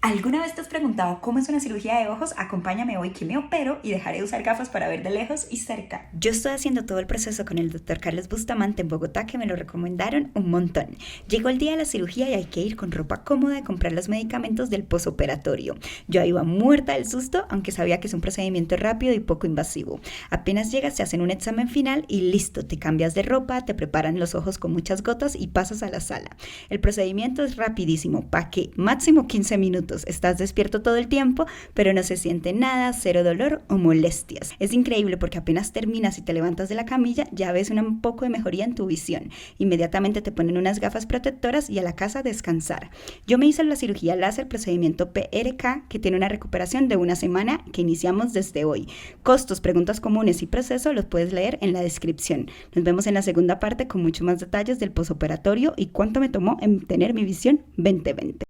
¿Alguna vez te has preguntado cómo es una cirugía de ojos? Acompáñame hoy que me opero y dejaré de usar gafas para ver de lejos y cerca. Yo estoy haciendo todo el proceso con el doctor Carlos Bustamante en Bogotá, que me lo recomendaron un montón. Llegó el día de la cirugía y hay que ir con ropa cómoda y comprar los medicamentos del posoperatorio. Yo iba muerta del susto, aunque sabía que es un procedimiento rápido y poco invasivo. Apenas llegas, te hacen un examen final y listo, te cambias de ropa, te preparan los ojos con muchas gotas y pasas a la sala. El procedimiento es rapidísimo, ¿pa' qué? Máximo 15 minutos. Estás despierto todo el tiempo, pero no se siente nada, cero dolor o molestias. Es increíble porque apenas terminas y te levantas de la camilla, ya ves un poco de mejoría en tu visión. Inmediatamente te ponen unas gafas protectoras y a la casa a descansar. Yo me hice la cirugía láser procedimiento PRK, que tiene una recuperación de una semana que iniciamos desde hoy. Costos, preguntas comunes y proceso los puedes leer en la descripción. Nos vemos en la segunda parte con mucho más detalles del posoperatorio y cuánto me tomó en tener mi visión 20/20.